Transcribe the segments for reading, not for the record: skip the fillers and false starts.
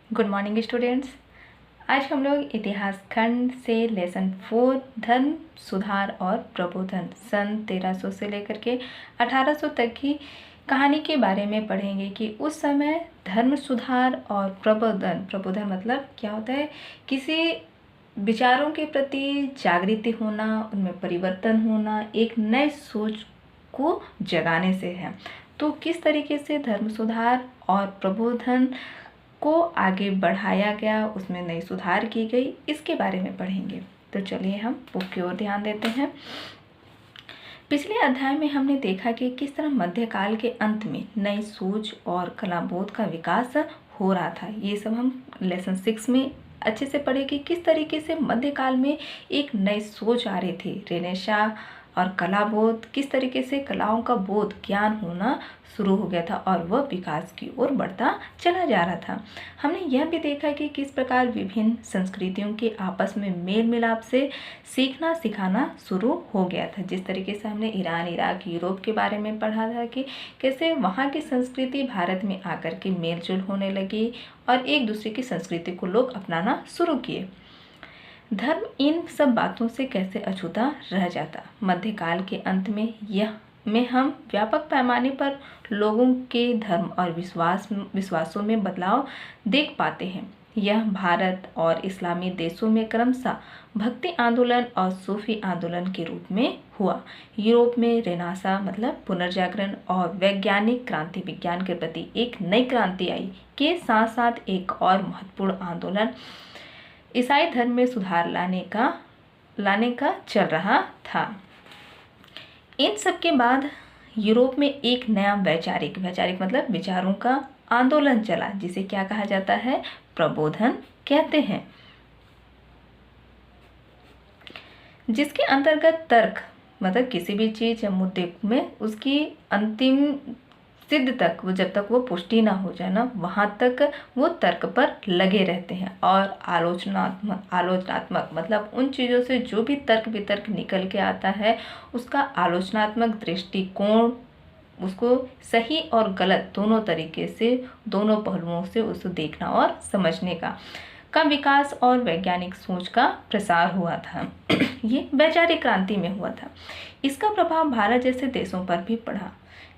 Good morning students. आज हम लोग इतिहास खंड से लेसन 4 धर्म सुधार और प्रबोधन सन 1300 से लेकर के 1800 तक की कहानी के बारे में पढ़ेंगे कि उस समय धर्म सुधार और प्रबोधन मतलब क्या होता है, किसी विचारों के प्रति जागृति होना, उनमें परिवर्तन होना, एक नए सोच को जगाने से है। तो किस तरीके से धर्म सुधार और प्रबोधन को आगे बढ़ाया गया, उसमें नई सुधार की गई, इसके बारे में पढ़ेंगे। तो चलिए हम बुक की ओर ध्यान देते हैं। पिछले अध्याय में हमने देखा कि किस तरह मध्यकाल के अंत में नई सोच और कलाबोध का विकास हो रहा था। ये सब हम लेसन 6 में अच्छे से पढ़े कि किस तरीके से मध्यकाल में एक नई सोच आ रही थी, रेनेसां और कलाबोध, किस तरीके से कलाओं का बोध, ज्ञान होना शुरू हो गया था और वह विकास की ओर बढ़ता चला जा रहा था। हमने यह भी देखा कि किस प्रकार विभिन्न संस्कृतियों के आपस में मेल मिलाप से सीखना सिखाना शुरू हो गया था। जिस तरीके से हमने ईरान, इराक, यूरोप के बारे में पढ़ा था कि कैसे वहाँ की संस्कृति भारत में आकर के मेल जोल होने लगी और एक दूसरे की संस्कृति को लोग अपनाना शुरू किए। धर्म इन सब बातों से कैसे अछूता रह जाता। मध्यकाल के अंत में हम व्यापक पैमाने पर लोगों के धर्म और विश्वासों में बदलाव देख पाते हैं। यह भारत और इस्लामी देशों में क्रमशः भक्ति आंदोलन और सूफी आंदोलन के रूप में हुआ। यूरोप में रेनेसां मतलब पुनर्जागरण और वैज्ञानिक क्रांति, विज्ञान के प्रति एक नई क्रांति आई के साथ साथ एक और महत्वपूर्ण आंदोलन ईसाई धर्म में सुधार लाने का चल रहा था। इन सब के बाद यूरोप में एक नया वैचारिक मतलब विचारों का आंदोलन चला, जिसे क्या कहा जाता है, प्रबोधन कहते हैं, जिसके अंतर्गत तर्क मतलब किसी भी चीज या मुद्दे में उसकी अंतिम सिद्ध तक, वो जब तक वो पुष्टि ना हो जाए ना, वहाँ तक वो तर्क पर लगे रहते हैं। और आलोचनात्मक मतलब उन चीज़ों से जो भी तर्क वितर्क निकल के आता है उसका आलोचनात्मक दृष्टिकोण, उसको सही और गलत दोनों तरीके से, दोनों पहलुओं से उसको देखना और समझने का विकास और वैज्ञानिक सोच का प्रसार हुआ था। ये वैचारिक क्रांति में हुआ था। इसका प्रभाव भारत जैसे देशों पर भी पड़ा।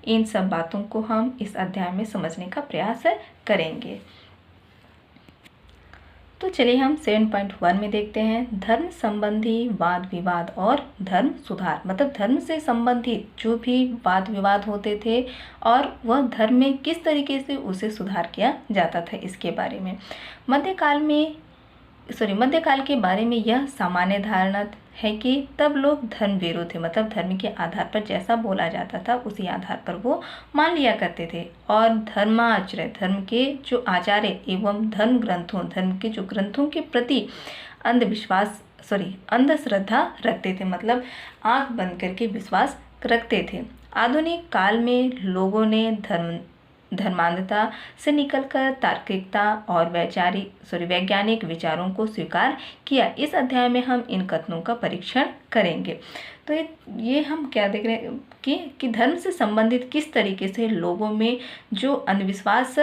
इन सब बातों को हम इस अध्याय में समझने का प्रयास करेंगे। तो चलिए हम 7.1 में देखते हैं, धर्म संबंधी वाद विवाद और धर्म सुधार। मतलब धर्म से संबंधित जो भी वाद विवाद होते थे और वह धर्म में किस तरीके से उसे सुधार किया जाता था, इसके बारे में। मध्यकाल के बारे में यह सामान्य धारणा है कि तब लोग धर्म विरुद्ध थे, मतलब धर्म के आधार पर जैसा बोला जाता था उसी आधार पर वो मान लिया करते थे। और धर्म के जो आचार्य एवं धर्म के जो ग्रंथों के प्रति अंधश्रद्धा रखते थे, मतलब आंख बंद करके विश्वास रखते थे। आधुनिक काल में लोगों ने धर्मांधता से निकलकर तार्किकता और वैज्ञानिक विचारों को स्वीकार किया। इस अध्याय में हम इन कथनों का परीक्षण करेंगे। तो ये हम क्या देख रहे हैं कि धर्म से संबंधित किस तरीके से लोगों में जो अंधविश्वास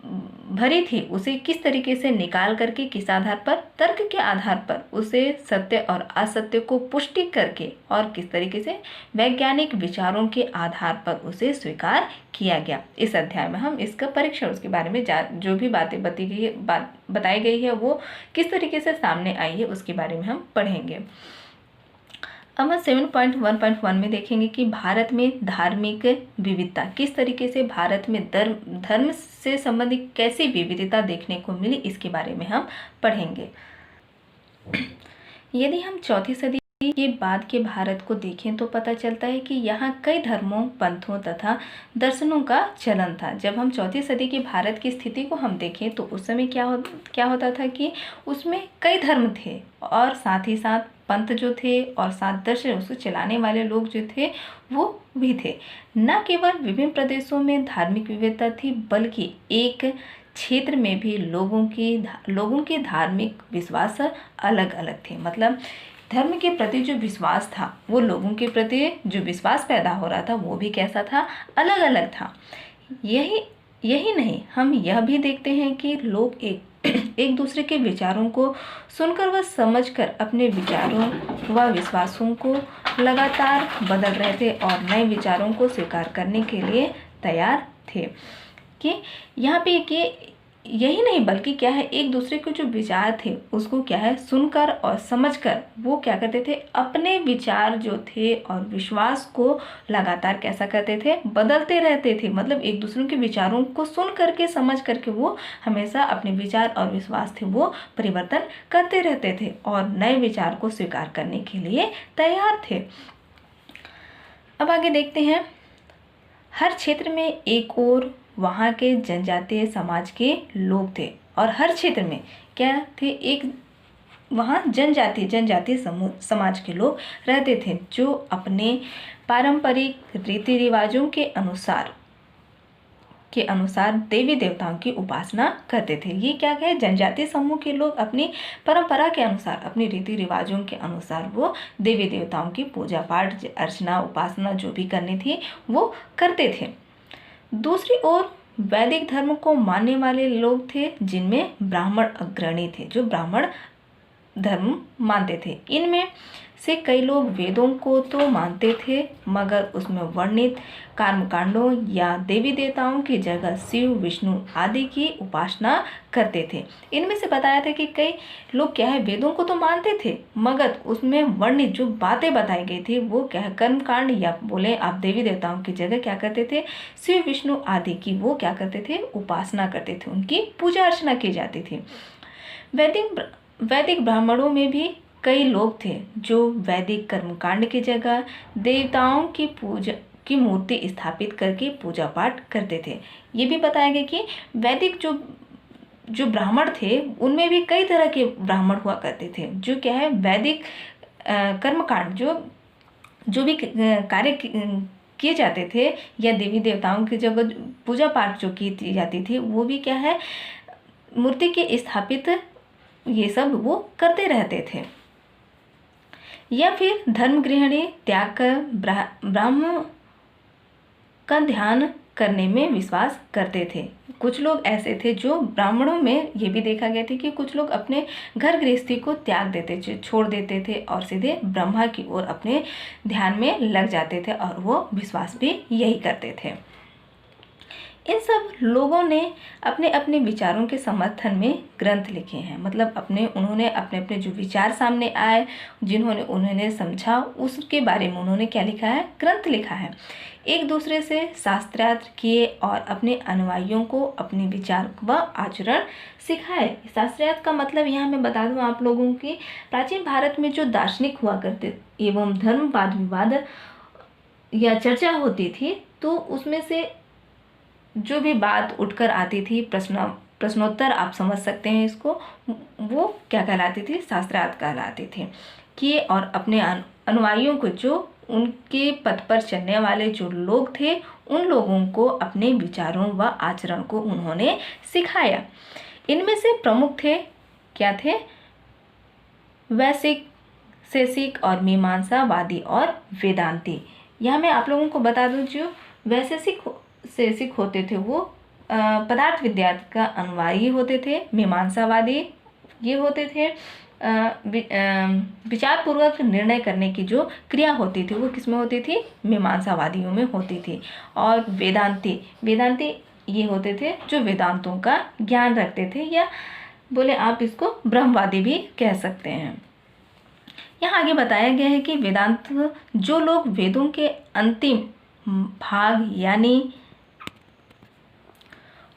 भरी थी उसे किस तरीके से निकाल करके, किस आधार पर, तर्क के आधार पर उसे सत्य और असत्य को पुष्टि करके, और किस तरीके से वैज्ञानिक विचारों के आधार पर उसे स्वीकार किया गया। इस अध्याय में हम इसका परीक्षण, उसके बारे में जो भी बातें बताई गई है वो किस तरीके से सामने आई है उसके बारे में हम पढ़ेंगे। अब हम 7.1.1 में देखेंगे कि भारत में धार्मिक विविधता, किस तरीके से भारत में धर्म से संबंधित कैसी विविधता देखने को मिली, इसके बारे में हम पढ़ेंगे। यदि हम 4वीं सदी के बाद के भारत को देखें तो पता चलता है कि यहाँ कई धर्मों, पंथों तथा दर्शनों का चलन था। जब हम 4वीं सदी के भारत की स्थिति को हम देखें तो उस समय क्या होता था कि उसमें कई धर्म थे और साथ ही साथ पंथ जो थे और साथ दर्शन उसको चलाने वाले लोग जो थे वो भी थे। न केवल विभिन्न प्रदेशों में धार्मिक विविधता थी, बल्कि एक क्षेत्र में भी लोगों के धार्मिक विश्वास अलग अलग थे। मतलब धर्म के प्रति जो विश्वास था, वो लोगों के प्रति जो विश्वास पैदा हो रहा था वो भी कैसा था, अलग अलग था। यही यही नहीं, हम यह भी देखते हैं कि लोग एक दूसरे के विचारों को सुनकर व समझकर अपने विचारों व विश्वासों को लगातार बदल रहे थे और नए विचारों को स्वीकार करने के लिए तैयार थे। कि यहाँ पे कि यही नहीं बल्कि क्या है, एक दूसरे के जो विचार थे उसको क्या है सुनकर और समझकर वो क्या करते थे, अपने विचार जो थे और विश्वास को लगातार कैसा करते थे, बदलते रहते थे। मतलब एक दूसरे के विचारों को सुन करके समझ करके वो हमेशा अपने विचार और विश्वास थे वो परिवर्तन करते रहते थे और नए विचार को स्वीकार करने के लिए तैयार थे। अब आगे देखते हैं, हर क्षेत्र में एक और वहाँ के जनजातीय समाज के लोग थे और हर क्षेत्र में क्या थे, एक वहाँ जनजातीय समाज के लोग रहते थे जो अपने पारंपरिक रीति रिवाजों के अनुसार देवी देवताओं की उपासना करते थे। ये क्या है, जनजातीय समूह के लोग अपनी परंपरा के अनुसार, अपनी रीति रिवाजों के अनुसार वो देवी देवताओं की पूजा पाठ अर्चना उपासना जो भी करनी थी वो करते थे। दूसरी ओर वैदिक धर्म को मानने वाले लोग थे जिनमें ब्राह्मण अग्रणी थे, जो ब्राह्मण धर्म मानते थे। इनमें से कई लोग वेदों को तो मानते थे मगर उसमें वर्णित कर्मकांडों या देवी देवताओं की जगह शिव विष्णु आदि की उपासना करते थे। इनमें से बताया था कि कई लोग क्या है, वेदों को तो मानते थे मगर उसमें वर्णित जो बातें बताई गई थी वो क्या है, कर्मकांड या बोले आप देवी देवताओं की जगह क्या करते थे, शिव विष्णु आदि की वो क्या करते थे, उपासना करते थे, उनकी पूजा अर्चना की जाती थी। वैदिक ब्राह्मणों में भी कई लोग थे जो वैदिक कर्मकांड की जगह देवताओं की पूजा की मूर्ति स्थापित करके पूजा पाठ करते थे। ये भी बताया गया कि वैदिक जो ब्राह्मण थे उनमें भी कई तरह के ब्राह्मण हुआ करते थे जो क्या है, वैदिक कर्मकांड जो भी कार्य किए जाते थे या देवी देवताओं की जगह पूजा पाठ जो की जाती थी वो भी क्या है, मूर्ति के स्थापित ये सब वो करते रहते थे। या फिर धर्म गृहिणी त्याग कर ब्राह्मण का ध्यान करने में विश्वास करते थे। कुछ लोग ऐसे थे जो ब्राह्मणों में ये भी देखा गया था कि कुछ लोग अपने घर गृहस्थी को त्याग देते थे, छोड़ देते थे और सीधे ब्रह्मा की ओर अपने ध्यान में लग जाते थे और वो विश्वास भी यही करते थे। इन सब लोगों ने अपने अपने विचारों के समर्थन में ग्रंथ लिखे हैं। मतलब उन्होंने अपने जो विचार सामने आए, उन्होंने समझा, उसके बारे में उन्होंने क्या लिखा है, ग्रंथ लिखा है। एक दूसरे से शास्त्रार्थ किए और अपने अनुयायियों को अपने विचार व आचरण सिखाए। शास्त्रार्थ का मतलब यहाँ मैं बता दूँ आप लोगों की, प्राचीन भारत में जो दार्शनिक हुआ करते एवं धर्म वाद विवाद या चर्चा होती थी तो उसमें से जो भी बात उठकर आती थी, प्रश्नोत्तर आप समझ सकते हैं इसको, वो क्या कहलाती थी, शास्त्रार्थ कहलाती थी। कि और अपने अनुयायियों को, जो उनके पथ पर चलने वाले जो लोग थे उन लोगों को अपने विचारों व आचरण को उन्होंने सिखाया। इनमें से प्रमुख थे, क्या थे, वैशेषिक और मीमांसावादी और वेदांती। यहाँ मैं आप लोगों को बता दूं, जो वैशेषिक होते थे वो पदार्थ विद्या का अनुयायी होते थे। मीमांसावादी ये होते थे विचार पूर्वक निर्णय करने की जो क्रिया होती थी वो किसमें होती थी, मीमांसावादियों में होती थी। और वेदांती ये होते थे जो वेदांतों का ज्ञान रखते थे, या बोले आप इसको ब्रह्मवादी भी कह सकते हैं। यहाँ आगे बताया गया है कि वेदांत जो लोग वेदों के अंतिम भाग यानी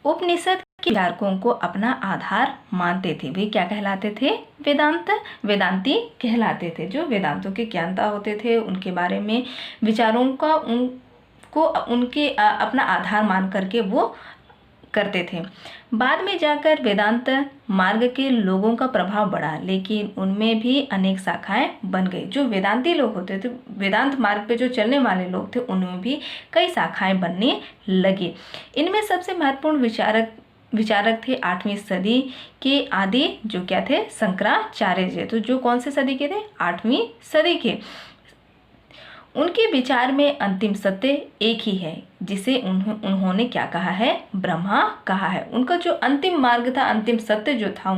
उपनिषद के विचारकों को अपना आधार मानते थे, वे क्या कहलाते थे, वेदांती कहलाते थे। जो वेदांतों के ज्ञाता होते थे उनके बारे में विचारों का उनके अपना आधार मान करके वो करते थे। बाद में जाकर वेदांत मार्ग के लोगों का प्रभाव बढ़ा, लेकिन उनमें भी अनेक शाखाएं बन गई। जो वेदांती लोग होते थे, वेदांत मार्ग पे जो चलने वाले लोग थे, उनमें भी कई शाखाएं बनने लगी। इनमें सबसे महत्वपूर्ण विचारक थे 8वीं सदी के आदि, जो क्या थे, शंकराचार्य जी। तो जो कौन से सदी के थे, 8वीं सदी के। उनके विचार में अंतिम सत्य एक ही है, जिसे उन्होंने क्या कहा है, ब्रह्मा कहा है। उनका जो अंतिम मार्ग था, अंतिम सत्य जो था,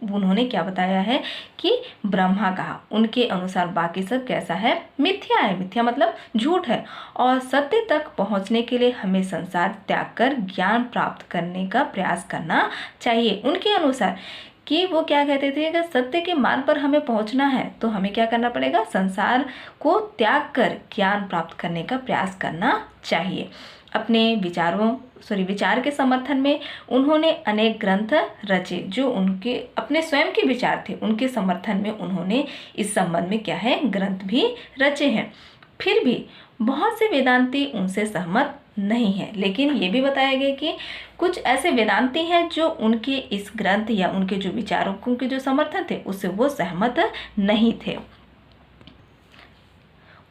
उन्होंने क्या बताया है कि ब्रह्मा कहा। उनके अनुसार बाकी सब कैसा है, मिथ्या है। मिथ्या मतलब झूठ है। और सत्य तक पहुंचने के लिए हमें संसार त्याग कर ज्ञान प्राप्त करने का प्रयास करना चाहिए। उनके अनुसार कि वो क्या कहते थे, अगर सत्य के मार्ग पर हमें पहुंचना है तो हमें क्या करना पड़ेगा, संसार को त्याग कर ज्ञान प्राप्त करने का प्रयास करना चाहिए। अपने विचार के समर्थन में उन्होंने अनेक ग्रंथ रचे, जो उनके अपने स्वयं के विचार थे। उनके समर्थन में उन्होंने इस संबंध में क्या है, ग्रंथ भी रचे हैं। फिर भी बहुत से वेदांती उनसे सहमत नहीं है, लेकिन ये भी बताया गया कि कुछ ऐसे वेदांती हैं जो उनके इस ग्रंथ या उनके जो विचारों के जो समर्थन थे उससे वो सहमत नहीं थे।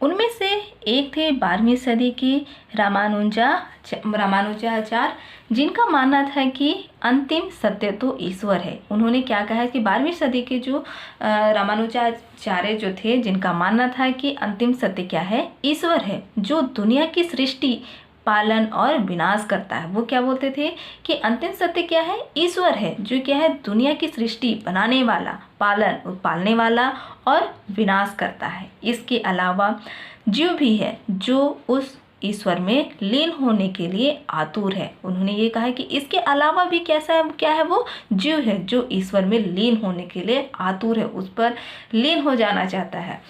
उनमें से एक थे 12वीं सदी की रामानुजाचार्य, जिनका मानना था कि अंतिम सत्य तो ईश्वर है। उन्होंने क्या कहा है कि 12वीं सदी के जो रामानुजाचार्य जो थे, जिनका मानना था कि अंतिम सत्य क्या है, ईश्वर है, जो दुनिया की सृष्टि, पालन और विनाश करता है। वो क्या बोलते थे कि अंतिम सत्य क्या है, ईश्वर है, जो क्या है, दुनिया की सृष्टि बनाने वाला, पालने वाला और विनाश करता है। इसके अलावा जीव भी है, जो उस ईश्वर में लीन होने के लिए आतुर है। उन्होंने ये कहा कि इसके अलावा भी क्या है, वो जीव है जो ईश्वर में लीन होने के लिए आतुर है, उस पर लीन हो जाना चाहता है।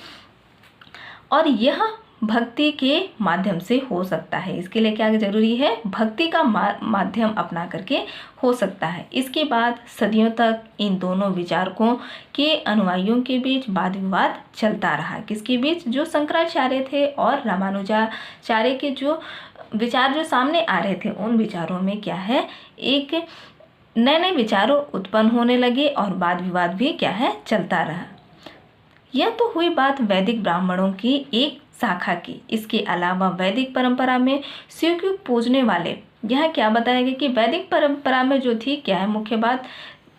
और यह भक्ति के माध्यम से हो सकता है। इसके लिए क्या जरूरी है, भक्ति का माध्यम अपना करके हो सकता है। इसके बाद सदियों तक इन दोनों विचारकों के अनुयायियों के बीच वाद विवाद चलता रहा। किसके बीच, जो शंकराचार्य थे और रामानुजाचार्य के जो विचार जो सामने आ रहे थे, उन विचारों में क्या है, एक नए नए विचारों उत्पन्न होने लगे और वाद विवाद भी क्या है, चलता रहा। यह तो हुई बात वैदिक ब्राह्मणों की एक शाखा की। इसके अलावा वैदिक परंपरा में शिव को पूजने वाले, यह क्या बताया गया कि वैदिक परंपरा में जो थी क्या है, मुख्य बात,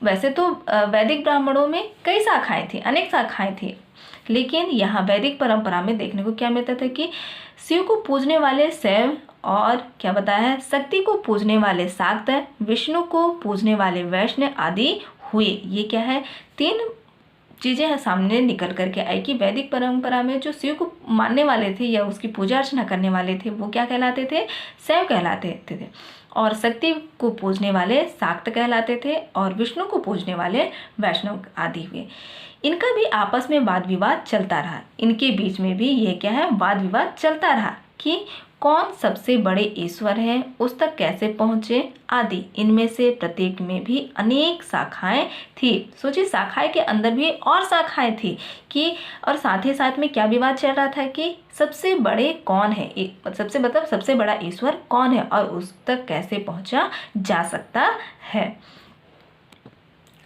वैसे तो वैदिक ब्राह्मणों में कई शाखाएं थी, अनेक शाखाएं थी, लेकिन यहाँ वैदिक परंपरा में देखने को क्या मिलता था कि शिव को पूजने वाले शैव, और क्या बताया है, शक्ति को पूजने वाले शाक्त, विष्णु को पूजने वाले वैष्णव आदि हुए। ये क्या है, 3 चीज़ें सामने निकल करके आई कि वैदिक परंपरा में जो शिव को मानने वाले थे या उसकी पूजा अर्चना करने वाले थे, वो क्या कहलाते थे, शैव कहलाते थे, और शक्ति को पूजने वाले शाक्त कहलाते थे, और विष्णु को पूजने वाले वैष्णव आदि हुए। इनका भी आपस में वाद विवाद चलता रहा। इनके बीच में भी ये क्या है, वाद विवाद चलता रहा कि कौन सबसे बड़े ईश्वर है, उस तक कैसे पहुँचे आदि। इनमें से प्रत्येक में भी अनेक शाखाएं थी। सोचिए, शाखाएं के अंदर भी और शाखाएं थी कि, और साथ ही साथ में क्या विवाद चल रहा था कि सबसे बड़े कौन है, सबसे बड़ा ईश्वर कौन है और उस तक कैसे पहुँचा जा सकता है।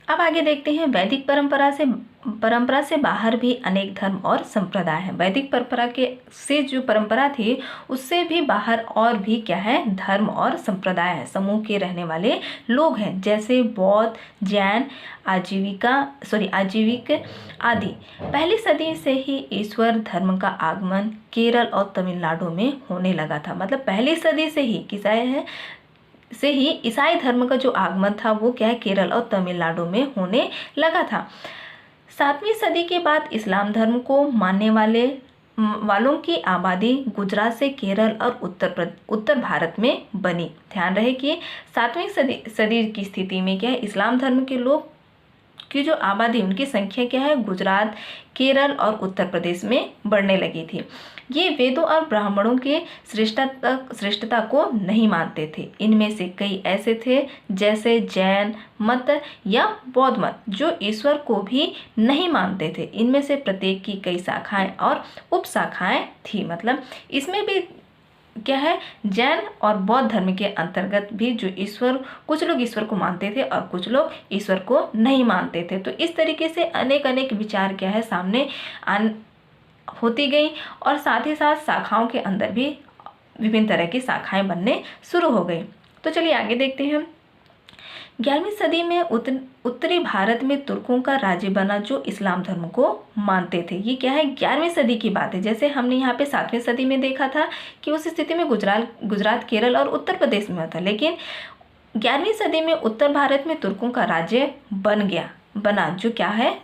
अब आगे देखते हैं, वैदिक परंपरा से बाहर भी अनेक धर्म और संप्रदाय हैं। वैदिक परंपरा के से जो परंपरा थी उससे भी बाहर और भी क्या है, धर्म और संप्रदाय है, समूह के रहने वाले लोग हैं, जैसे बौद्ध, जैन, आजीविक आदि। पहली सदी से ही ईश्वर धर्म का आगमन केरल और तमिलनाडु में होने लगा था। मतलब पहली सदी से ही ईसाई धर्म का जो आगमन था वो क्या है, केरल और तमिलनाडु में होने लगा था। 7वीं सदी के बाद इस्लाम धर्म को मानने वालों की आबादी गुजरात से केरल और उत्तर भारत में बनी। ध्यान रहे कि 7वीं सदी की स्थिति में क्या है, इस्लाम धर्म के लोग की जो आबादी, उनकी संख्या क्या है, गुजरात, केरल और उत्तर प्रदेश में बढ़ने लगी थी। ये वेदों और ब्राह्मणों के श्रेष्ठता को नहीं मानते थे। इनमें से कई ऐसे थे जैसे जैन मत या बौद्ध मत, जो ईश्वर को भी नहीं मानते थे। इनमें से प्रत्येक की कई शाखाएं और उपशाखाएं थी। मतलब इसमें भी क्या है, जैन और बौद्ध धर्म के अंतर्गत भी जो कुछ लोग ईश्वर को मानते थे और कुछ लोग ईश्वर को नहीं मानते थे। तो इस तरीके से अनेक विचार क्या है, सामने होती गई, और साथ ही साथ शाखाओं के अंदर भी विभिन्न तरह की शाखाएं बनने शुरू हो गई। तो चलिए आगे देखते हैं 11वीं सदी में उत्तरी भारत में तुर्कों का राज्य बना जो इस्लाम धर्म को मानते थे। ये क्या है, 11वीं सदी की बात है। जैसे हमने यहाँ पे 7वीं सदी में देखा था कि उस स्थिति में गुजरात, केरल और उत्तर प्रदेश में था, लेकिन 11वीं सदी में उत्तर भारत में तुर्कों का राज्य बना जो क्या है,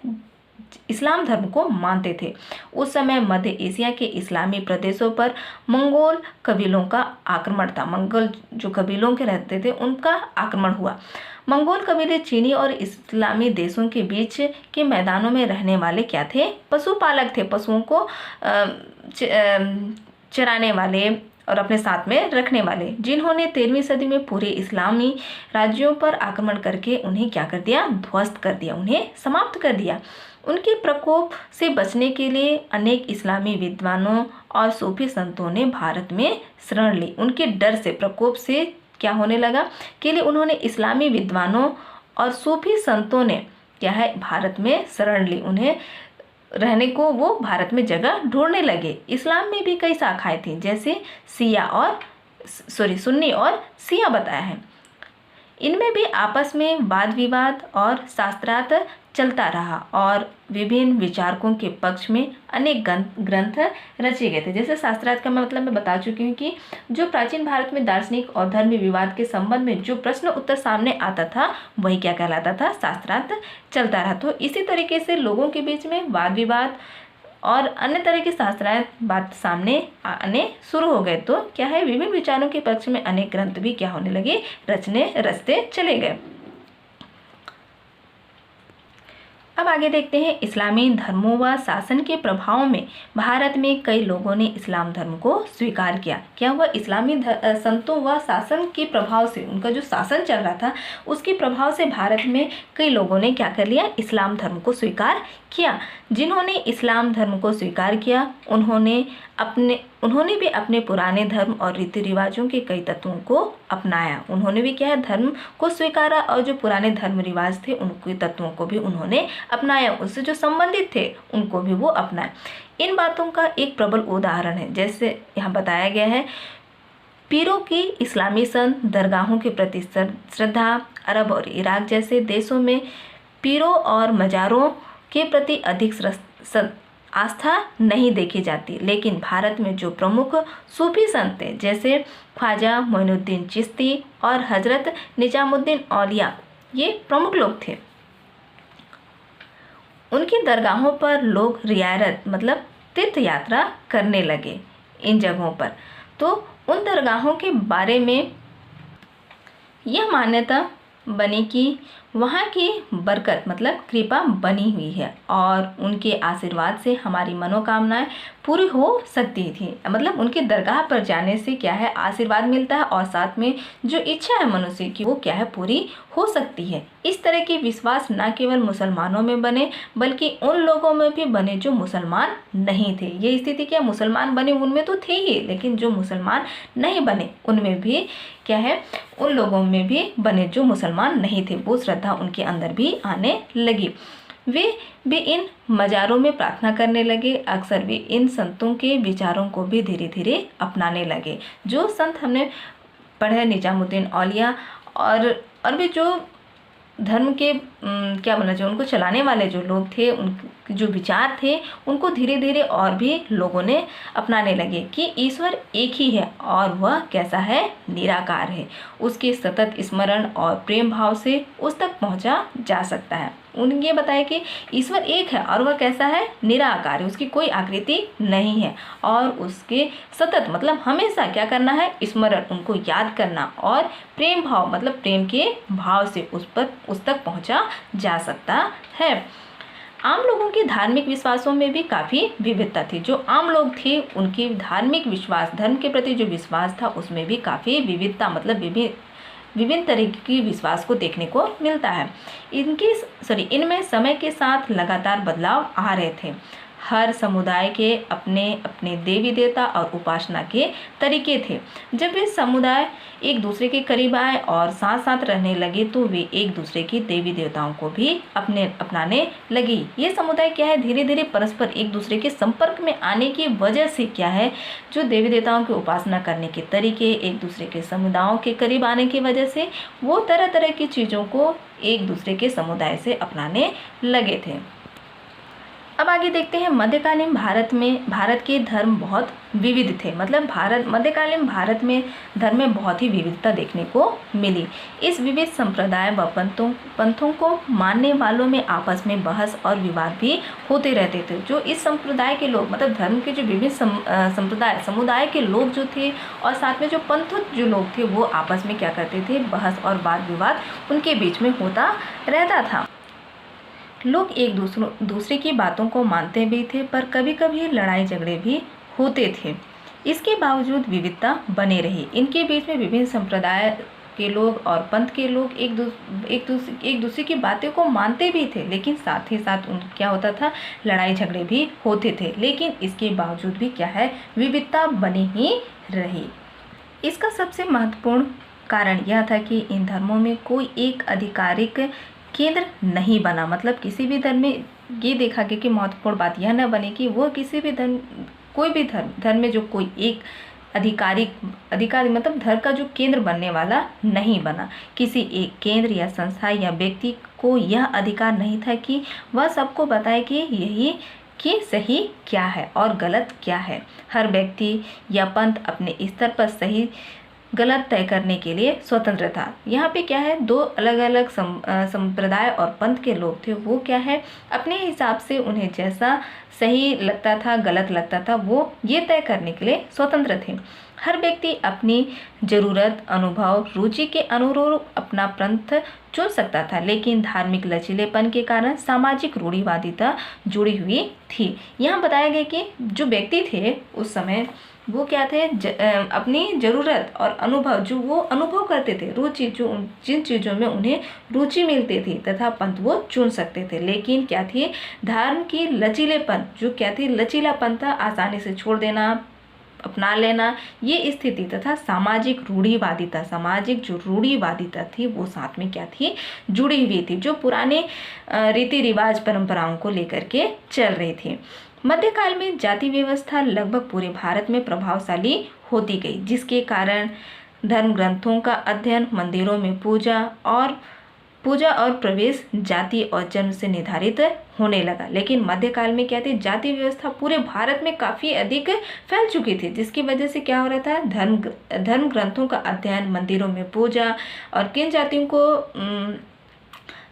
इस्लाम धर्म को मानते थे। उस समय मध्य एशिया के इस्लामी प्रदेशों पर मंगोल कबीलों का आक्रमण था। मंगोल जो कबीलों के रहते थे उनका आक्रमण हुआ। मंगोल कबीले चीनी और इस्लामी देशों के बीच के मैदानों में रहने वाले क्या थे, पशुपालक थे, पशुओं को चराने वाले और अपने साथ में रखने वाले, जिन्होंने 13वीं सदी में पूरे इस्लामी राज्यों पर आक्रमण करके उन्हें क्या कर दिया, ध्वस्त कर दिया, उन्हें समाप्त कर दिया। उनके प्रकोप से बचने के लिए अनेक इस्लामी विद्वानों और सूफी संतों ने भारत में शरण ली। उनके डर से, प्रकोप से क्या होने लगा के लिए उन्होंने इस्लामी विद्वानों और सूफी संतों ने क्या है, भारत में शरण ली। उन्हें रहने को वो भारत में जगह ढूंढने लगे। इस्लाम में भी कई शाखाएं थीं, जैसे सुन्नी और शिया बताया है। इनमें भी आपस में वाद विवाद और शास्त्रार्थ चलता रहा और विभिन्न विचारकों के पक्ष में अनेक ग्रंथ रचे गए थे। जैसे शास्त्रार्थ का मतलब मैं बता चुकी हूँ कि जो प्राचीन भारत में दार्शनिक और धर्म विवाद के संबंध में जो प्रश्न उत्तर सामने आता था वही क्या कहलाता था, शास्त्रार्थ चलता रहा। तो इसी तरीके से लोगों के बीच में वाद विवाद और अन्य तरह के शास्त्रार्थ बात सामने आने शुरू हो गए। तो क्या है, विभिन्न विचारों के पक्ष में अनेक ग्रंथ भी क्या होने लगे, रचते चले गए। अब आगे देखते हैं, इस्लामी धर्मों व शासन के प्रभाव में भारत में कई लोगों ने इस्लाम धर्म को स्वीकार किया। क्या हुआ, इस्लामी संतों व शासन के प्रभाव से, उनका जो शासन चल रहा था उसके प्रभाव से भारत में कई लोगों ने क्या कर लिया, इस्लाम धर्म को स्वीकार किया। जिन्होंने इस्लाम धर्म को स्वीकार किया उन्होंने भी अपने पुराने धर्म और रीति रिवाजों के कई तत्वों को अपनाया। उन्होंने भी क्या है, धर्म को स्वीकारा और जो पुराने धर्म रिवाज थे उनके तत्वों को भी उन्होंने अपनाया, उससे जो संबंधित थे उनको भी वो अपनाया। इन बातों का एक प्रबल उदाहरण है, जैसे यहाँ बताया गया है, पीरों की इस्लामी संत दरगाहों के प्रति श्रद्धा। अरब और इराक जैसे देशों में पीरों और मज़ारों के प्रति अधिक आस्था नहीं देखी जाती, लेकिन भारत में जो प्रमुख सूफी संत थे जैसे ख्वाजा मोइनुद्दीन चिश्ती और हजरत निजामुद्दीन औलिया, ये प्रमुख लोग थे। उनकी दरगाहों पर लोग रियारत मतलब तीर्थ यात्रा करने लगे इन जगहों पर। तो उन दरगाहों के बारे में यह मान्यता बनी कि वहाँ की बरकत मतलब कृपा बनी हुई है और उनके आशीर्वाद से हमारी मनोकामनाएं पूरी हो सकती थी। मतलब उनके दरगाह पर जाने से क्या है, आशीर्वाद मिलता है और साथ में जो इच्छा है मनुष्य की वो क्या है, पूरी हो सकती है। इस तरह के विश्वास न केवल मुसलमानों में बने बल्कि उन लोगों में भी बने जो मुसलमान नहीं थे। ये स्थिति क्या, मुसलमान बने उनमें तो थे ही, लेकिन जो मुसलमान नहीं बने उनमें भी क्या है, उन लोगों में भी बने जो मुसलमान नहीं थे, वो श्रद्धा उनके अंदर भी आने लगी। वे भी इन मज़ारों में प्रार्थना करने लगे। अक्सर वे इन संतों के विचारों को भी धीरे धीरे अपनाने लगे। जो संत हमने पढ़े, निजामुद्दीन औलिया और भी जो धर्म के क्या बोलना चाहिए, उनको चलाने वाले जो लोग थे, उनके जो विचार थे उनको धीरे धीरे और भी लोगों ने अपनाने लगे कि ईश्वर एक ही है और वह कैसा है, निराकार है। उसके सतत स्मरण और प्रेम भाव से उस तक पहुंचा जा सकता है। उन्हें ये बताया कि ईश्वर एक है और वह कैसा है, निराकार है, उसकी कोई आकृति नहीं है और उसके सतत मतलब हमेशा क्या करना है, स्मरण, उनको याद करना और प्रेम भाव मतलब प्रेम के भाव से उस तक पहुंचा जा सकता है। आम लोगों के धार्मिक विश्वासों में भी काफ़ी विविधता थी। जो आम लोग थे उनकी धार्मिक विश्वास, धर्म के प्रति जो विश्वास था उसमें भी काफ़ी विविधता मतलब विभिन्न तरीके की विश्वास को देखने को मिलता है। इनमें समय के साथ लगातार बदलाव आ रहे थे। हर समुदाय के अपने अपने देवी देवता और उपासना के तरीके थे। जब वे समुदाय एक दूसरे के करीब आए और साथ साथ रहने लगे तो वे एक दूसरे की देवी देवताओं को भी अपनाने लगी। ये समुदाय क्या है, धीरे धीरे परस्पर एक दूसरे के संपर्क में आने की वजह से क्या है, जो देवी देवताओं की उपासना करने के तरीके, एक दूसरे के समुदायों के करीब आने की वजह से वो तरह तरह की चीज़ों को एक दूसरे के समुदाय से अपनाने लगे थे। अब आगे देखते हैं, मध्यकालीन भारत के धर्म बहुत विविध थे। मतलब मध्यकालीन भारत में धर्म में बहुत ही विविधता देखने को मिली। इस विविध संप्रदाय व पंथों को मानने वालों में आपस में बहस और विवाद भी होते रहते थे। जो इस संप्रदाय के लोग, मतलब धर्म के जो विभिन्न समुदाय के लोग जो थे और साथ में जो पंथ जो लोग थे, वो आपस में क्या करते थे, बहस और वाद विवाद उनके बीच में होता रहता था। लोग एक दूसरे की बातों को मानते भी थे, पर कभी कभी लड़ाई झगड़े भी होते थे। इसके बावजूद विविधता बनी रही। इनके बीच में विभिन्न संप्रदाय के लोग और पंथ के लोग एक दूसरे की बातें को मानते भी थे, लेकिन साथ ही साथ क्या होता था, लड़ाई झगड़े भी होते थे। लेकिन इसके बावजूद भी क्या है, विविधता बनी ही रही। इसका सबसे महत्वपूर्ण कारण यह था कि इन धर्मों में कोई एक आधिकारिक केंद्र नहीं बना। मतलब किसी भी धर्म में ये देखा गया कि महत्वपूर्ण बात यह न बने कि वो किसी भी कोई भी धर्म में जो कोई एक अधिकारी मतलब धर्म का जो केंद्र बनने वाला नहीं बना। किसी एक केंद्र या संस्था या व्यक्ति को यह अधिकार नहीं था कि वह सबको बताए कि सही क्या है और गलत क्या है। हर व्यक्ति या पंथ अपने स्तर पर सही गलत तय करने के लिए स्वतंत्र था। यहाँ पे क्या है, दो अलग अलग संप्रदाय और पंथ के लोग थे। वो क्या है, अपने हिसाब से उन्हें जैसा सही लगता था, गलत लगता था, वो ये तय करने के लिए स्वतंत्र थे। हर व्यक्ति अपनी ज़रूरत, अनुभव, रुचि के अनुरूप अपना पंथ चुन सकता था, लेकिन धार्मिक लचीलेपन के कारण सामाजिक रूढ़िवादिता जुड़ी हुई थी। यहाँ बताया गया कि जो व्यक्ति थे उस समय वो क्या थे, अपनी ज़रूरत और अनुभव जो वो अनुभव करते थे, रुचि जो जिन चीज़ों में उन्हें रुचि मिलती थी तथा पंथ वो चुन सकते थे। लेकिन क्या थी, धर्म की लचीलेपन जो क्या थी, लचीलापन था, आसानी से छोड़ देना, अपना लेना, ये स्थिति तथा सामाजिक जो रूढ़िवादिता थी वो साथ में क्या थी, जुड़ी हुई थी, जो पुराने रीति रिवाज परंपराओं को लेकर के चल रही थी। मध्यकाल में जाति व्यवस्था लगभग पूरे भारत में प्रभावशाली होती गई, जिसके कारण धर्म ग्रंथों का अध्ययन, मंदिरों में पूजा और प्रवेश जाति और जन्म से निर्धारित होने लगा। लेकिन मध्यकाल में क्या थी, जाति व्यवस्था पूरे भारत में काफ़ी अधिक फैल चुकी थी, जिसकी वजह से क्या हो रहा था, धर्म ग्रंथों का अध्ययन, मंदिरों में पूजा और किन जातियों को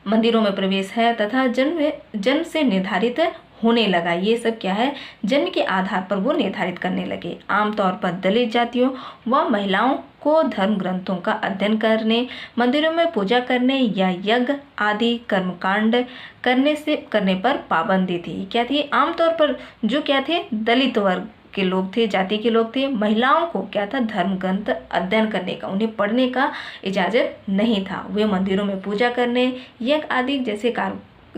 मंदिरों में प्रवेश है तथा जन्म से निर्धारित होने लगा। ये सब क्या है, जन्म के आधार पर वो निर्धारित करने लगे। आमतौर पर दलित जातियों व महिलाओं को धर्म ग्रंथों का अध्ययन करने, मंदिरों में पूजा करने या यज्ञ आदि कर्मकांड करने पर पाबंदी थी। क्या थी, आमतौर पर जो क्या थे, दलित वर्ग के लोग थे, जाति के लोग थे, महिलाओं को क्या था, धर्म ग्रंथ अध्ययन करने का, उन्हें पढ़ने का इजाज़त नहीं था। वे मंदिरों में पूजा करने, यज्ञ आदि जैसे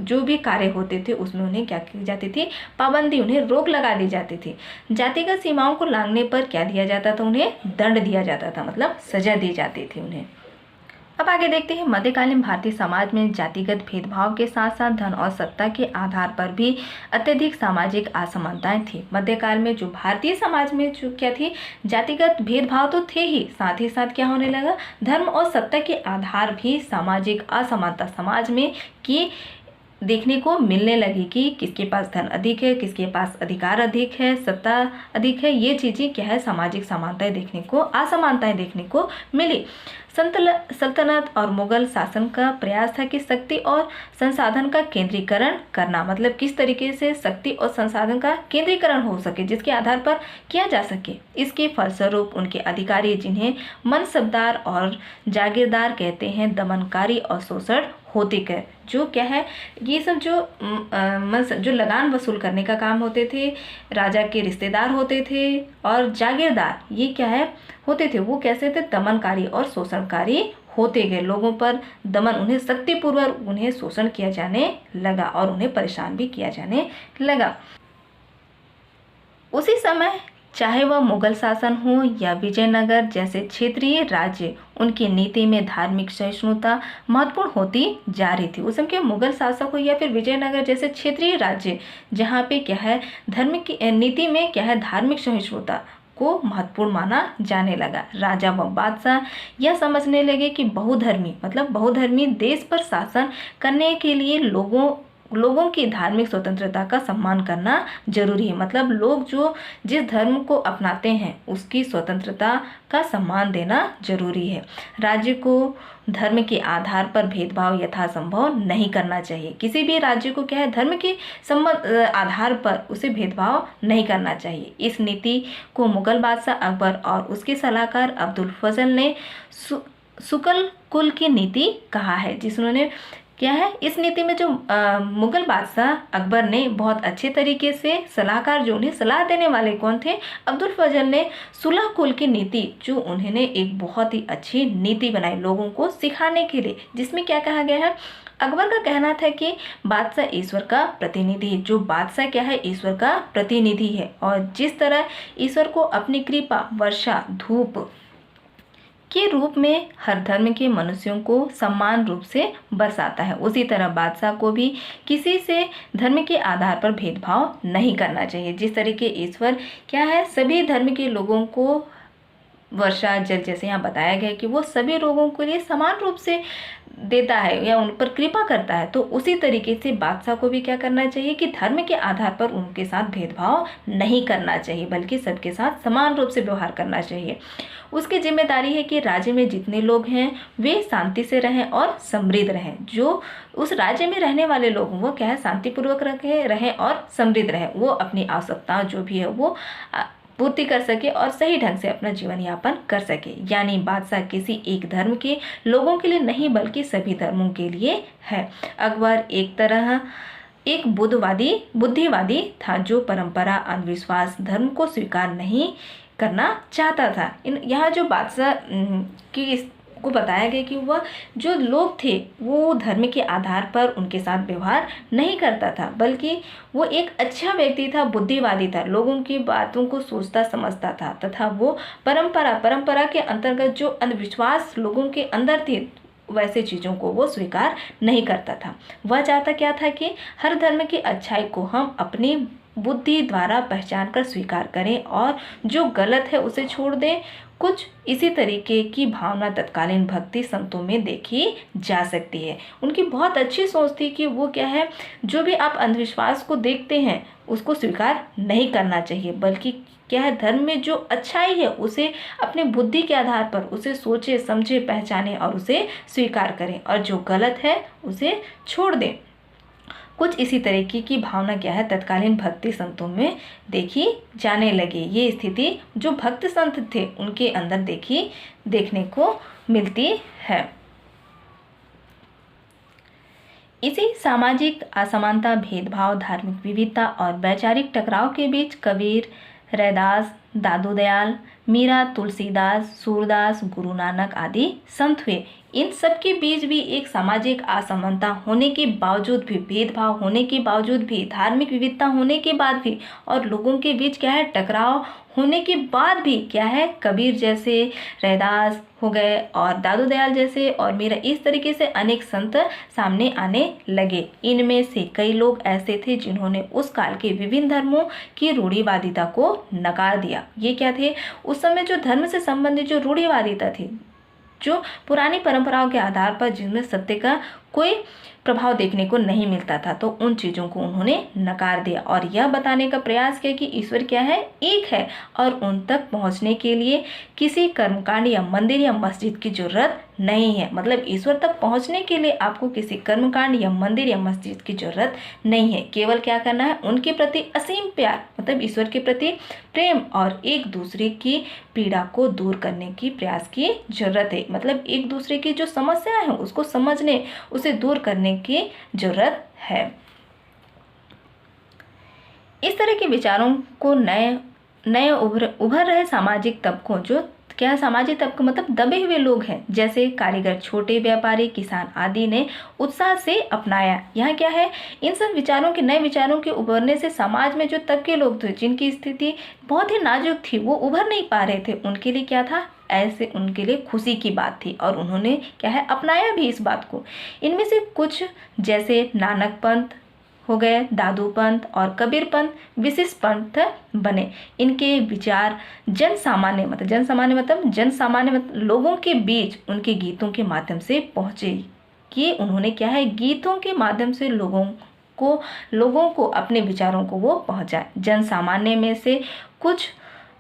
जो भी कार्य होते थे उसमें उन्हें क्या की जाती थी, पाबंदी, उन्हें रोक लगा दी जाती थी। जातिगत सीमाओं को लांघने पर क्या दिया जाता था, उन्हें दंड दिया जाता था, मतलब सजा दी जाती थी उन्हें। अब आगे देखते हैं, मध्यकालीन भारतीय समाज में जातिगत भेदभाव के साथ साथ धन और सत्ता के आधार पर भी अत्यधिक सामाजिक असमानताएं थी। मध्यकाल में जो भारतीय समाज में जो क्या थी, जातिगत भेदभाव तो थे ही, साथ ही साथ क्या होने लगा, धर्म और सत्ता के आधार भी सामाजिक असमानता समाज में की देखने को मिलने लगी कि किसके पास धन अधिक है, किसके पास अधिकार अधिक है, सत्ता अधिक है। ये चीज़ें क्या है, सामाजिक असमानताएं देखने को मिली। सल्तनत और मुगल शासन का प्रयास था कि शक्ति और संसाधन का केंद्रीकरण करना, मतलब किस तरीके से शक्ति और संसाधन का केंद्रीकरण हो सके जिसके आधार पर किया जा सके। इसके फलस्वरूप उनके अधिकारी, जिन्हें मनसबदार और जागीरदार कहते हैं, दमनकारी और शोषण होते गए। जो क्या है, ये सब जो लगान वसूल करने का काम होते थे, राजा के रिश्तेदार होते थे और जागीरदार, ये क्या है होते थे, वो कैसे थे, दमनकारी और शोषणकारी होते गए। लोगों पर दमन, उन्हें शक्तिपूर्वक उन्हें शोषण किया जाने लगा और उन्हें परेशान भी किया जाने लगा। उसी समय चाहे वह मुगल शासन हो या विजयनगर जैसे क्षेत्रीय राज्य, उनकी नीति में धार्मिक सहिष्णुता महत्वपूर्ण होती जा रही थी। उस समय के मुगल शासक हो या फिर विजयनगर जैसे क्षेत्रीय राज्य, जहाँ पे क्या है धर्म की नीति में क्या है धार्मिक सहिष्णुता को महत्वपूर्ण माना जाने लगा। राजा व बादशाह यह समझने लगे कि बहुधर्मी देश पर शासन करने के लिए लोगों की धार्मिक स्वतंत्रता का सम्मान करना जरूरी है। मतलब लोग जो जिस धर्म को अपनाते हैं उसकी स्वतंत्रता का सम्मान देना जरूरी है। राज्य को धर्म के आधार पर भेदभाव यथासंभव नहीं करना चाहिए। किसी भी राज्य को क्या है धर्म के आधार पर उसे भेदभाव नहीं करना चाहिए। इस नीति को मुगल बादशाह अकबर और उसके सलाहकार अब्दुल फजल ने सुकल कुल की नीति कहा है, जिन्होंने क्या है इस नीति में जो मुगल बादशाह अकबर ने बहुत अच्छे तरीके से सलाहकार, जो उन्हें सलाह देने वाले कौन थे, अब्दुल फजल ने सुलह कुल की नीति, जो उन्होंने एक बहुत ही अच्छी नीति बनाई लोगों को सिखाने के लिए, जिसमें क्या कहा गया है। अकबर का कहना था कि बादशाह ईश्वर का प्रतिनिधि है। जो बादशाह क्या है ईश्वर का प्रतिनिधि है, और जिस तरह ईश्वर को अपनी कृपा, वर्षा, धूप के रूप में हर धर्म के मनुष्यों को समान रूप से बरसाता है, उसी तरह बादशाह को भी किसी से धर्म के आधार पर भेदभाव नहीं करना चाहिए। जिस तरीके ईश्वर क्या है सभी धर्म के लोगों को वर्षा जल, जैसे यहाँ बताया गया कि वो सभी लोगों के लिए समान रूप से देता है या उन पर कृपा करता है, तो उसी तरीके से बादशाह को भी क्या करना चाहिए कि धर्म के आधार पर उनके साथ भेदभाव नहीं करना चाहिए, बल्कि सबके साथ समान रूप से व्यवहार करना चाहिए। उसकी जिम्मेदारी है कि राज्य में जितने लोग हैं वे शांति से रहें और समृद्ध रहें। जो उस राज्य में रहने वाले लोग वो क्या है शांतिपूर्वक रहें और समृद्ध रहें। वो अपनी आवश्यकताएं जो भी है वो पूर्ति कर सके और सही ढंग से अपना जीवन यापन कर सके। यानी बादशाह किसी एक धर्म के लोगों के लिए नहीं, बल्कि सभी धर्मों के लिए है। अकबर एक तरह एक बुद्धिवादी था, जो परंपरा, अंधविश्वास, धर्म को स्वीकार नहीं करना चाहता था। यहाँ जो बादशाह की को बताया गया कि वह जो लोग थे वो धर्म के आधार पर उनके साथ व्यवहार नहीं करता था, बल्कि वो एक अच्छा व्यक्ति था, बुद्धिवादी था, लोगों की बातों को सोचता समझता था, तथा वो परंपरा के अंतर्गत जो अंधविश्वास लोगों के अंदर थे वैसे चीज़ों को वो स्वीकार नहीं करता था। वह चाहता क्या था कि हर धर्म की अच्छाई को हम अपनी बुद्धि द्वारा पहचान कर स्वीकार करें और जो गलत है उसे छोड़ दें। कुछ इसी तरीके की भावना तत्कालीन भक्ति संतों में देखी जा सकती है। उनकी बहुत अच्छी सोच थी कि वो क्या है जो भी आप अंधविश्वास को देखते हैं उसको स्वीकार नहीं करना चाहिए, बल्कि क्या है धर्म में जो अच्छाई है उसे अपने बुद्धि के आधार पर उसे सोचे समझे पहचाने और उसे स्वीकार करें, और जो गलत है उसे छोड़ दें। कुछ इसी तरीके की भावना क्या है तत्कालीन भक्ति संतों में देखी जाने लगी। ये स्थिति जो भक्त संत थे उनके अंदर देखने को मिलती है। इसी सामाजिक असमानता, भेदभाव, धार्मिक विविधता और वैचारिक टकराव के बीच कबीर, रैदास, दादू दयाल, मीरा, तुलसीदास, सूरदास, गुरु नानक आदि संत हुए। इन सब के बीच भी एक सामाजिक असमानता होने के बावजूद भी, भेदभाव होने के बावजूद भी, धार्मिक विविधता होने के बाद भी, और लोगों के बीच क्या है टकराव होने के बाद भी क्या है कबीर जैसे, रैदास हो गए और दादू दयाल जैसे और मीरा, इस तरीके से अनेक संत सामने आने लगे। इनमें से कई लोग ऐसे थे जिन्होंने उस काल के विभिन्न धर्मों की रूढ़िवादिता को नकार दिया। ये क्या थे उस समय जो धर्म से संबंधित जो रूढ़िवादिता थी, जो पुरानी परंपराओं के आधार पर जिनमें सत्य का कोई प्रभाव देखने को नहीं मिलता था, तो उन चीज़ों को उन्होंने नकार दिया और यह बताने का प्रयास किया कि ईश्वर क्या है एक है और उन तक पहुंचने के लिए किसी कर्मकांड या मंदिर या मस्जिद की जरूरत नहीं है। मतलब ईश्वर तक पहुंचने के लिए आपको किसी कर्मकांड या मंदिर या मस्जिद की जरूरत नहीं है। केवल क्या करना है उनके प्रति असीम प्यार, मतलब ईश्वर के प्रति प्रेम और एक दूसरे की पीड़ा को दूर करने की प्रयास की जरूरत है। मतलब एक दूसरे की जो समस्याएं हैं उसको समझने, उसे दूर करने की जरूरत है। इस तरह के विचारों को नए उभर रहे सामाजिक तबकों जो क्या है, सामाजिक तबका मतलब दबे हुए लोग हैं, जैसे कारीगर, छोटे व्यापारी, किसान आदि ने उत्साह से अपनाया। यहाँ क्या है, इन सब विचारों के, नए विचारों के उभरने से समाज में जो तबके लोग थे जिनकी स्थिति बहुत ही नाजुक थी, वो उभर नहीं पा रहे थे, उनके लिए क्या था, ऐसे उनके लिए खुशी की बात थी और उन्होंने क्या है, अपनाया भी इस बात को। इनमें से कुछ जैसे नानक पंथ हो गए, दादू पंथ और कबीर पंथ विशिष्ट पंथ बने। इनके विचार जन सामान्य मतलब लोगों के बीच उनके गीतों के माध्यम से पहुँचे, कि उन्होंने क्या है, गीतों के माध्यम से लोगों को अपने विचारों को वो पहुँचाए। जन सामान्य में से कुछ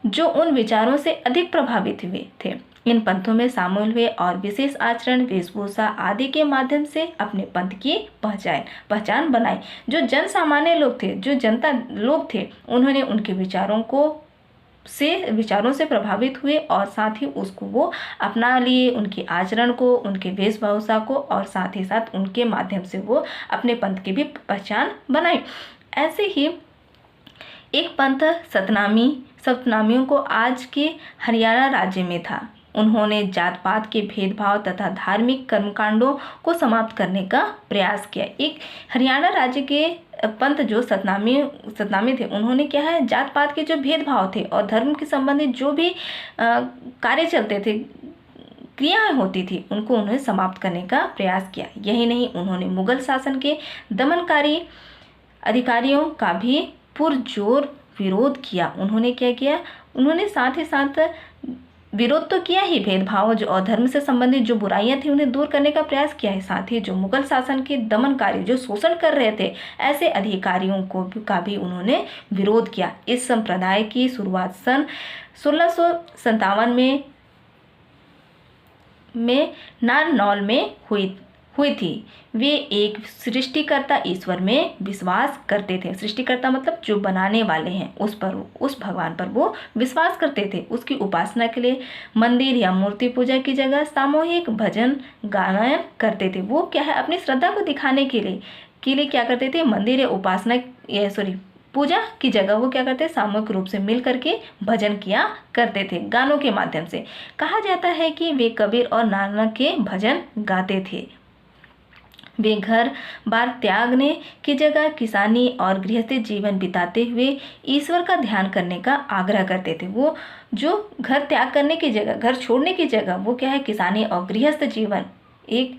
जो उन विचारों से अधिक प्रभावित हुए थे, इन पंथों में शामिल हुए और विशेष आचरण, वेशभूषा आदि के माध्यम से अपने पंथ की पहचान बनाई। जो जन सामान्य लोग थे, जो जनता लोग थे, उन्होंने उनके विचारों से प्रभावित हुए और साथ ही उसको वो अपना लिए, उनके आचरण को, उनके वेशभूषा को, और साथ ही साथ उनके माध्यम से वो अपने पंथ की भी पहचान बनाई। ऐसे ही एक पंथ सतनामियों को आज के हरियाणा राज्य में था। उन्होंने जात पात के भेदभाव तथा धार्मिक कर्मकांडों को समाप्त करने का प्रयास किया। एक हरियाणा राज्य के पंथ जो सतनामी थे, उन्होंने क्या है, जात पात के जो भेदभाव थे और धर्म के संबंधित जो भी कार्य चलते थे, क्रियाएं होती थी, उनको उन्होंने समाप्त करने का प्रयास किया। यही नहीं, उन्होंने मुगल शासन के दमनकारी अधिकारियों का भी पुरजोर विरोध किया। उन्होंने क्या किया, उन्होंने साथ ही साथ विरोध तो किया ही, भेदभाव जो और धर्म से संबंधित जो बुराइयां थी उन्हें दूर करने का प्रयास किया है। साथ ही जो मुगल शासन के दमनकारी, जो शोषण कर रहे थे, ऐसे अधिकारियों का भी उन्होंने विरोध किया। इस संप्रदाय की शुरुआत सन 1657 में नारनौल में हुई थी। वे एक सृष्टिकर्ता ईश्वर में विश्वास करते थे। सृष्टिकर्ता मतलब जो बनाने वाले हैं, उस भगवान पर वो विश्वास करते थे। उसकी उपासना के लिए मंदिर या मूर्ति पूजा की जगह सामूहिक भजन गायन करते थे। वो क्या है, अपनी श्रद्धा को दिखाने के लिए क्या करते थे, मंदिर या पूजा की जगह वो क्या करते, सामूहिक रूप से मिल करके भजन किया करते थे, गानों के माध्यम से। कहा जाता है कि वे कबीर और नानक के भजन गाते थे। वे घर बार त्यागने की जगह किसानी और गृहस्थी जीवन बिताते हुए ईश्वर का ध्यान करने का आग्रह करते थे। वो जो घर त्याग करने की जगह, घर छोड़ने की जगह, वो क्या है, किसानी और गृहस्थ जीवन, एक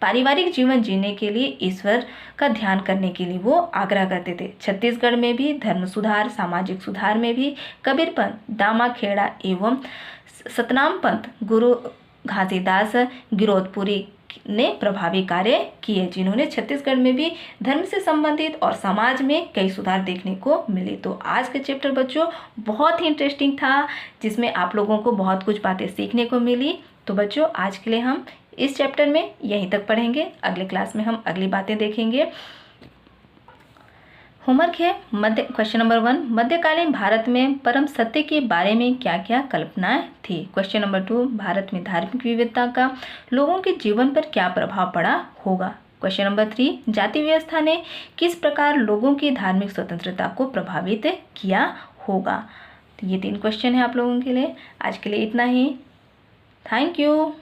पारिवारिक जीवन जीने के लिए ईश्वर का ध्यान करने के लिए वो आग्रह करते थे। छत्तीसगढ़ में भी धर्म सुधार, सामाजिक सुधार में भी कबीर पंथ, दामा खेड़ा एवं सतनाम पंथ गुरु घासीदास गिरौदपुरी ने प्रभावी कार्य किए, जिन्होंने छत्तीसगढ़ में भी धर्म से संबंधित और समाज में कई सुधार देखने को मिले। तो आज के चैप्टर बच्चों बहुत ही इंटरेस्टिंग था, जिसमें आप लोगों को बहुत कुछ बातें सीखने को मिली। तो बच्चों आज के लिए हम इस चैप्टर में यहीं तक पढ़ेंगे। अगले क्लास में हम अगली बातें देखेंगे। होमवर्क है क्वेश्चन नंबर 1, मध्यकालीन भारत में परम सत्य के बारे में क्या क्या कल्पनाएं थी। क्वेश्चन नंबर 2, भारत में धार्मिक विविधता का लोगों के जीवन पर क्या प्रभाव पड़ा होगा। क्वेश्चन नंबर 3, जाति व्यवस्था ने किस प्रकार लोगों की धार्मिक स्वतंत्रता को प्रभावित किया होगा। तो ये 3 क्वेश्चन है आप लोगों के लिए। आज के लिए इतना ही। Thank you.